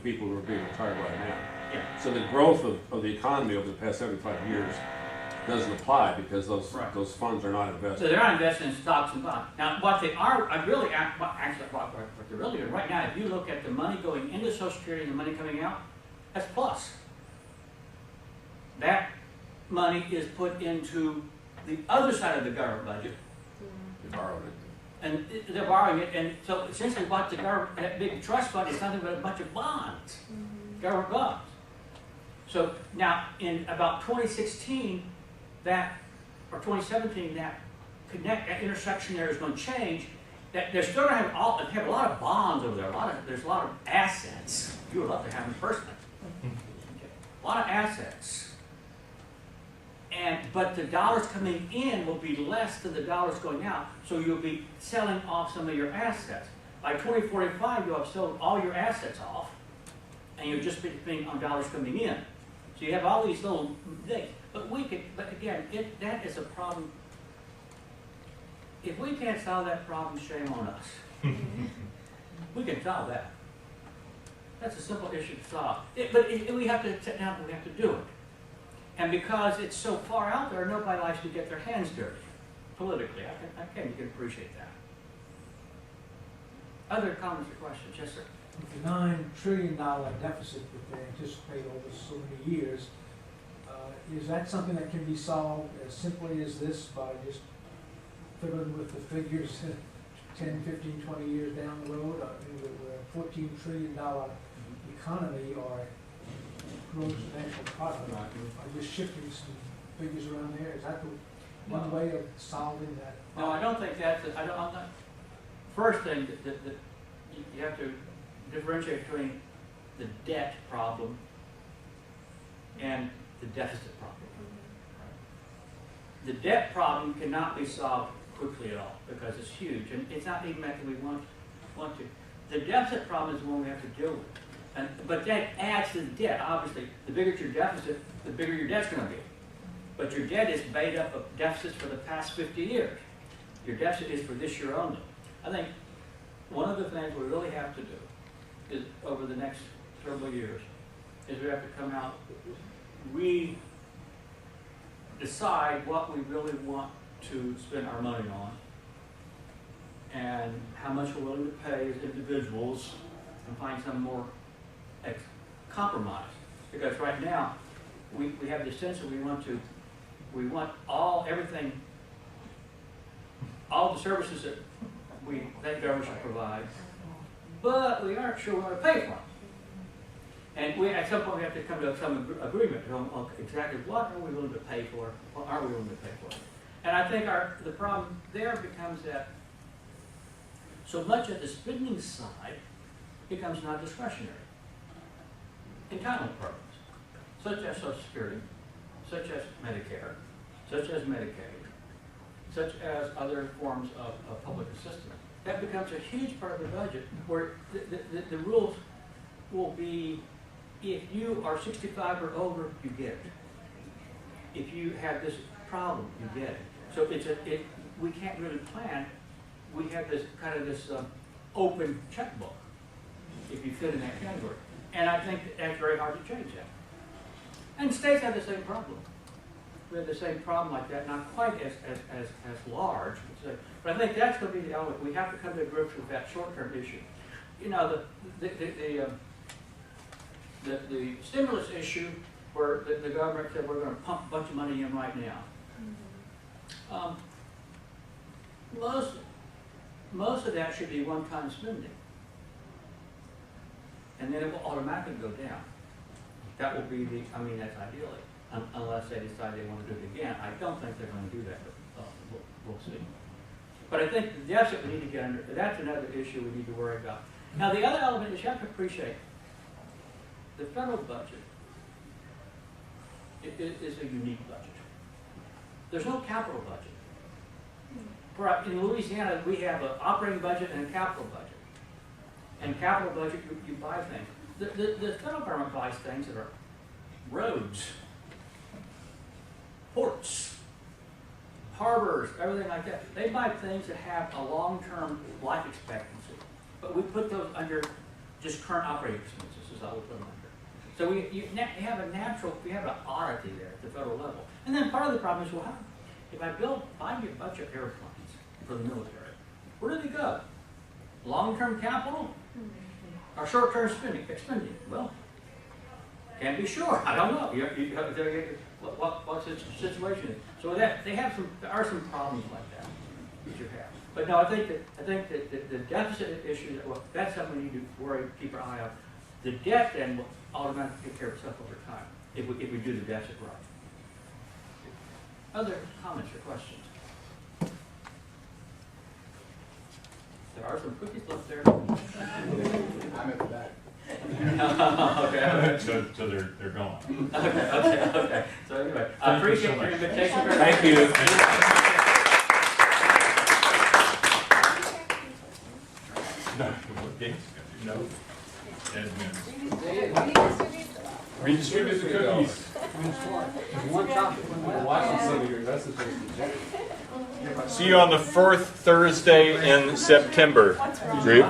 people who are being retired right now. Yeah. So the growth of the economy over the past 75 years doesn't apply because those Right. those funds are not So invested. they're not investing in stocks and bonds. Now, what they are, actually, what they're really doing right now, if you look at the money going into Social Security and the money coming out, that's plus. That money is put into the other side of the government budget, They borrowed it. and they're borrowing it, and so essentially what the government, that big trust fund is nothing but a bunch of bonds, government bonds. So now, in about 2016, or 2017, that intersection there is going to change. That they're still going to have a lot of bonds over there. There's a lot of assets. You would love to have them personally. Okay. A lot of assets. But the dollars coming in will be less than the dollars going out. So you'll be selling off some of your assets. By 2045, you'll have sold all your assets off, and you'll just be paying on dollars coming in. So you have all these little things. But again, that is a problem. If we can't solve that problem, shame on us. We can solve that. That's a simple issue to solve. We have to sit down and we have to do it. And because it's so far out there, nobody likes to get their hands dirty politically. You can appreciate that. Other comments or questions? Yes, sir. With the $9 trillion deficit that they anticipate over so many years, is that something that can be solved as simply as this by just fiddling with the figures 10, 15, 20 years down the road? I mean, we're a $14 trillion economy or gross national product. By just shifting some figures around there, is that the one way of solving that? No, I don't think that's it. I'm not. First thing that you have to differentiate between the debt problem and the deficit problem. The debt problem cannot be solved quickly at all because it's huge, and it's not even that we want to. The deficit problem is the one we have to deal with, but that adds to the debt. Obviously, the bigger your deficit, the bigger your debt's going to be. But your debt is made up of deficits for the past 50 years. Your deficit is for this year only. I think one of the things we really have to do is, over the next several years, is we have to come out, we decide what we really want to spend our money on and how much we're willing to pay as individuals and find some more compromise. Because right now, we have this sense that we want everything, all the services that government should provide, but we aren't sure we want to pay for them. And at some point we have to come to some agreement on exactly what are we willing to pay for, what are we willing to pay for. And I think the problem there becomes that so much of the spending side becomes non-discretionary. Entitlement programs, such as Social Security, such as Medicare, such as Medicaid, such as other forms of public assistance. That becomes a huge part of the budget where the rules will be, if you are 65 or older, you get it. If you have this problem, you get it. So we can't really plan. We have this kind of this open checkbook if you fit in that category. And I think that's very hard to change that. And states have the same problem. We have the same problem like that, not quite as large, but I think that's going to be the element. We have to come to grips with that short-term issue. You know, the stimulus issue, where the government said we're going to pump a bunch of money in right now. Most of that should be one-time spending, and then it will automatically go down. That will be that's ideally, unless they decide they want to do it again. I don't think they're going to do that, but we'll see. But I think the deficit we need to get under, that's another issue we need to worry about. Now the other element is you have to appreciate the federal budget is a unique budget. There's no capital budget. In Louisiana, we have an operating budget and a capital budget. And capital budget, you buy things. The federal government buys things that are roads, ports, harbors, everything like that. They buy things that have a long-term life expectancy. But we put those under just current operating expenses. is all we put them under. So you have a natural, we have an oddity there at the federal level. And then part of the problem is, well, how, if I build 5-year budget airplanes for the military, where do they go? Long-term capital or short-term expending? Well, can't be sure. I don't know. What's the situation? So that there are some problems like that you have. But no, I think that the deficit issue, well, that's something we need to worry, keep our eye on. The debt then will automatically take care of itself over time if we do the deficit right. Other comments or questions? There are some cookies left there. I'm at the back. Okay. So they're gone. Okay. So anyway, I appreciate your invitation. Thank you. No. Redistribute the cookies. One topic. I'm watching some of your messages. See you on the fourth Thursday in September, group.